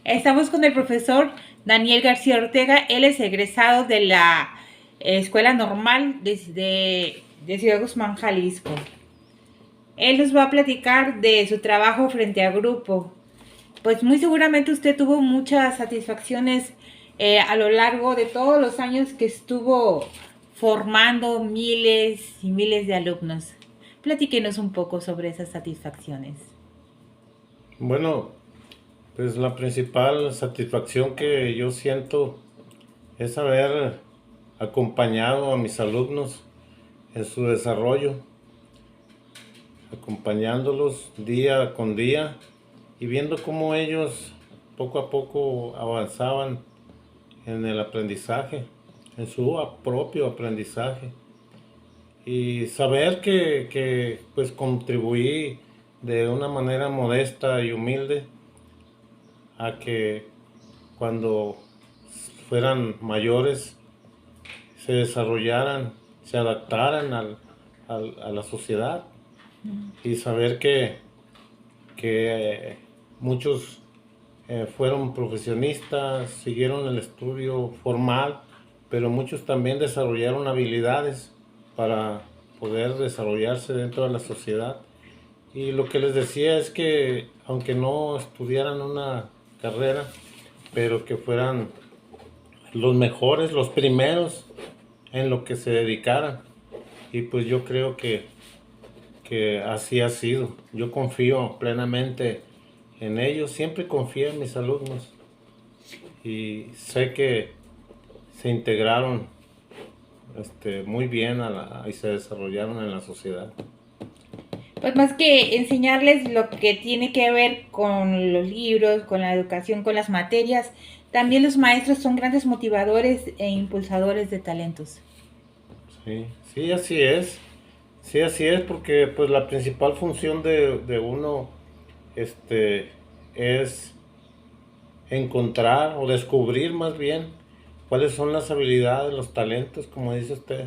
Estamos con el profesor Daniel García Ortega. Él es egresado de la Escuela Normal de Ciudad Guzmán, Jalisco. Él nos va a platicar de su trabajo frente a grupo. Pues muy seguramente usted tuvo muchas satisfacciones a lo largo de todos los años que estuvo formando miles y miles de alumnos. Platíquenos un poco sobre esas satisfacciones. Bueno, pues la principal satisfacción que yo siento es haber acompañado a mis alumnos en su desarrollo, acompañándolos día con día y viendo cómo ellos poco a poco avanzaban en el aprendizaje, en su propio aprendizaje. Y saber que pues contribuí de una manera modesta y humilde a que cuando fueran mayores se desarrollaran, se adaptaran a la sociedad y saber que muchos fueron profesionistas, siguieron el estudio formal, pero muchos también desarrollaron habilidades para poder desarrollarse dentro de la sociedad. Y lo que les decía es que aunque no estudiaran una carrera, pero que fueran los mejores, los primeros en lo que se dedicaran. Y pues yo creo que así ha sido. Yo confío plenamente en ellos, siempre confío en mis alumnos y sé que se integraron muy bien y se desarrollaron en la sociedad. Pues más que enseñarles lo que tiene que ver con los libros, con la educación, con las materias, también los maestros son grandes motivadores e impulsadores de talentos. Sí, sí, así es. Sí, así es, porque pues la principal función de uno este, es encontrar o descubrir más bien cuáles son las habilidades, los talentos, como dice usted,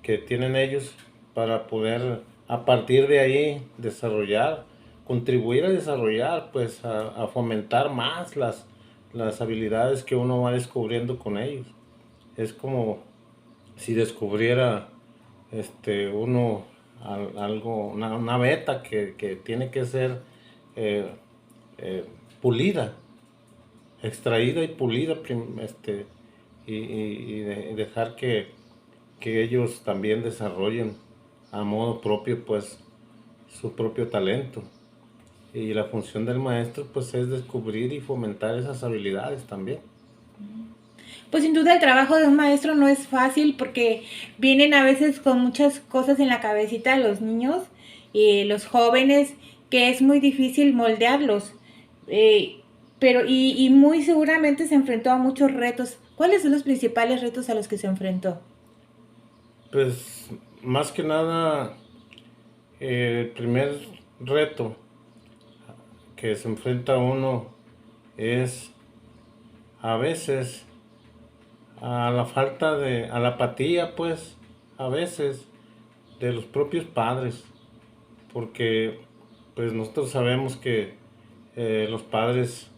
que tienen ellos para poder a partir de ahí desarrollar, contribuir a desarrollar, pues a fomentar más las habilidades que uno va descubriendo con ellos. Es como si descubriera uno algo, una beta que tiene que ser eh, eh, pulida, extraída y pulida, y dejar que ellos también desarrollen a modo propio, pues, su propio talento. Y la función del maestro, pues, es descubrir y fomentar esas habilidades también. Pues sin duda el trabajo de un maestro no es fácil porque vienen a veces con muchas cosas en la cabecita los niños y los jóvenes que es muy difícil moldearlos. Eh, pero muy seguramente se enfrentó a muchos retos. ¿Cuáles son los principales retos a los que se enfrentó? Pues, más que nada, el primer reto que se enfrenta uno es a veces a la falta a la apatía, pues, a veces de los propios padres, porque pues nosotros sabemos que los padres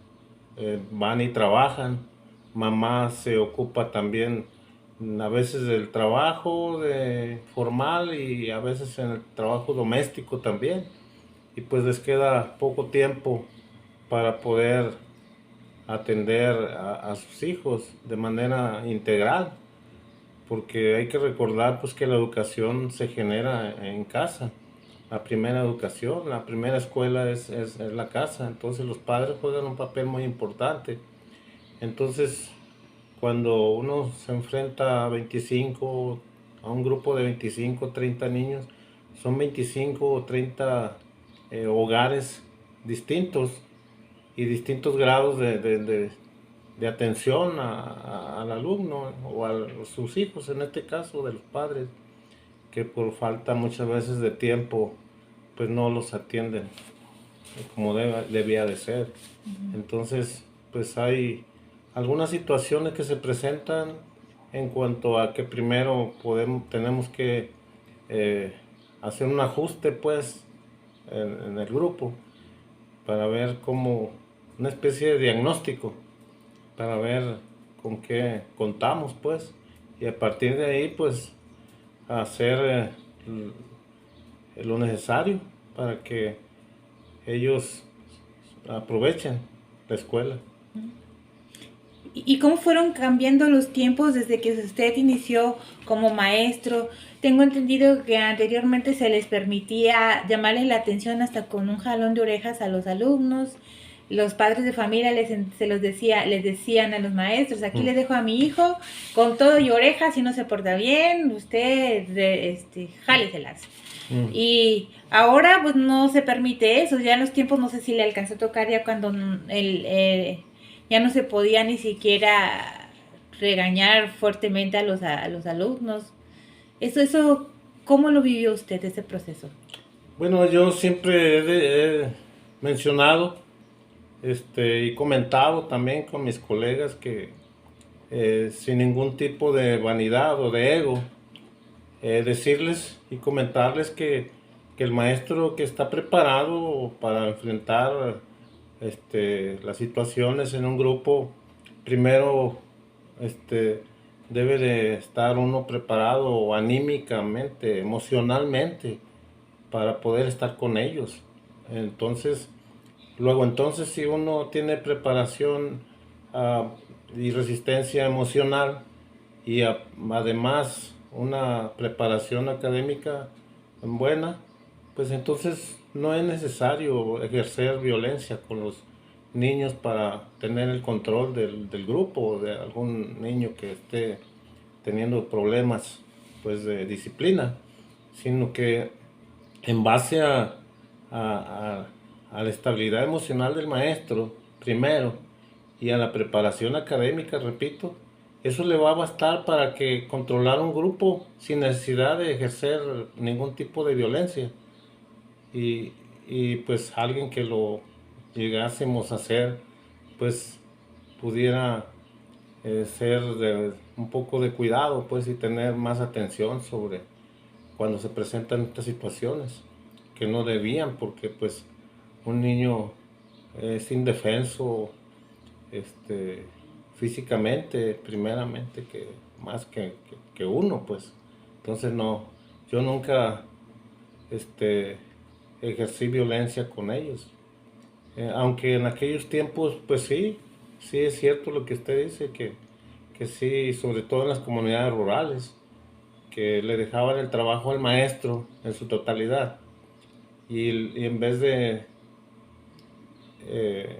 van y trabajan, mamá se ocupa también a veces del trabajo formal y a veces en el trabajo doméstico también, y pues les queda poco tiempo para poder atender a sus hijos de manera integral, porque hay que recordar pues que la educación se genera en casa. La primera educación, la primera escuela es la casa, entonces los padres juegan un papel muy importante. Entonces, cuando uno se enfrenta a un grupo de 25 o 30 niños, son 25 o 30 hogares distintos y distintos grados de atención al alumno o a sus hijos, en este caso de los padres, que por falta muchas veces de tiempo, pues no los atienden como debía de ser. Entonces, pues hay algunas situaciones que se presentan en cuanto a que primero tenemos que eh, hacer un ajuste, pues, en el grupo para ver cómo una especie de diagnóstico para ver con qué contamos, pues, y a partir de ahí, pues, hacer lo necesario para que ellos aprovechen la escuela. ¿Y cómo fueron cambiando los tiempos desde que usted inició como maestro? Tengo entendido que anteriormente se les permitía llamarles la atención hasta con un jalón de orejas a los alumnos. Los padres de familia les decían a los maestros, aquí les dejo a mi hijo con todo y orejas, si no se porta bien, usted jáleselas. Y ahora pues no se permite eso, ya en los tiempos no sé si le alcanzó a tocar ya cuando ya no se podía ni siquiera regañar fuertemente a los alumnos. Eso, ¿cómo lo vivió usted ese proceso? Bueno, yo siempre he mencionado y comentado también con mis colegas que sin ningún tipo de vanidad o de ego, decirles y comentarles que el maestro que está preparado para enfrentar las situaciones en un grupo, primero debe de estar uno preparado anímicamente, emocionalmente, para poder estar con ellos. Entonces, si uno tiene preparación y resistencia emocional y además una preparación académica buena, pues entonces no es necesario ejercer violencia con los niños para tener el control del grupo o de algún niño que esté teniendo problemas pues de disciplina, sino que en base a la estabilidad emocional del maestro primero y a la preparación académica, repito, eso le va a bastar para que controlar un grupo sin necesidad de ejercer ningún tipo de violencia. Y pues alguien que lo llegásemos a hacer, pues pudiera ser de un poco de cuidado, pues, y tener más atención sobre cuando se presentan estas situaciones, que no debían, porque pues un niño es indefenso, físicamente, primeramente, que más que uno, pues. Entonces no, yo nunca ejercí violencia con ellos. Aunque en aquellos tiempos, pues sí, sí es cierto lo que usted dice, que sí, sobre todo en las comunidades rurales, que le dejaban el trabajo al maestro en su totalidad y en vez de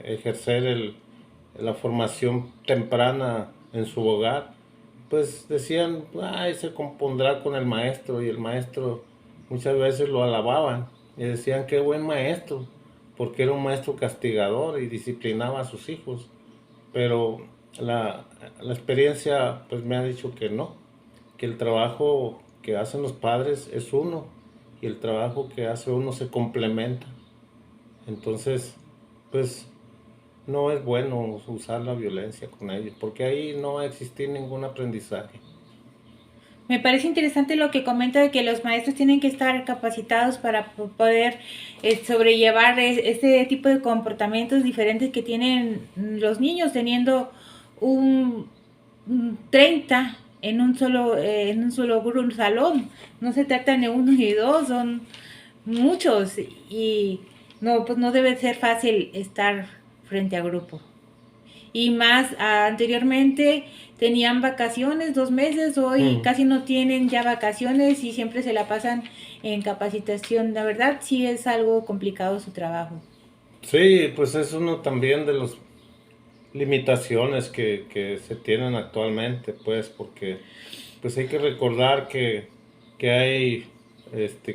ejercer la formación temprana en su hogar, pues decían, ay, se compondrá con el maestro, y el maestro muchas veces lo alababan y decían, qué buen maestro, porque era un maestro castigador y disciplinaba a sus hijos, pero la experiencia pues me ha dicho que no, que el trabajo que hacen los padres es uno y el trabajo que hace uno se complementa. Entonces, pues no es bueno usar la violencia con ellos, porque ahí no va a existir ningún aprendizaje. Me parece interesante lo que comenta de que los maestros tienen que estar capacitados para poder sobrellevar este tipo de comportamientos diferentes que tienen los niños, teniendo un 30 en un solo salón. No se trata de uno ni dos, son muchos y no, pues no debe ser fácil estar frente a grupo. Y más anteriormente tenían vacaciones 2 meses, hoy casi no tienen ya vacaciones y siempre se la pasan en capacitación. La verdad sí es algo complicado su trabajo. Sí, pues es uno también de las limitaciones que se tienen actualmente, pues, porque pues hay que recordar que hay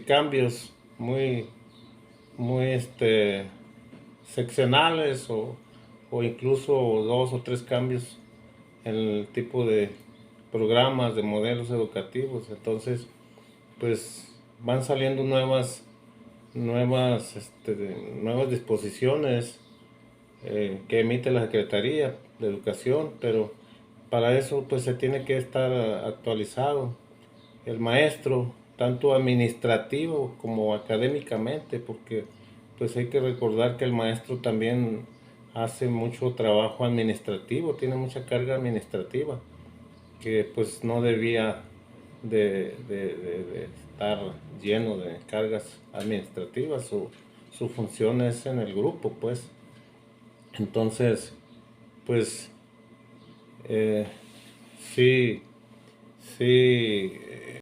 cambios muy seccionales o incluso 2 o 3 cambios en el tipo de programas, de modelos educativos. Entonces, pues van saliendo nuevas disposiciones que emite la Secretaría de Educación, pero para eso pues se tiene que estar actualizado el maestro, tanto administrativo como académicamente, porque pues hay que recordar que el maestro también hace mucho trabajo administrativo, tiene mucha carga administrativa, que pues no debía de estar lleno de cargas administrativas. Su función es en el grupo, pues. Entonces, pues, sí, sí,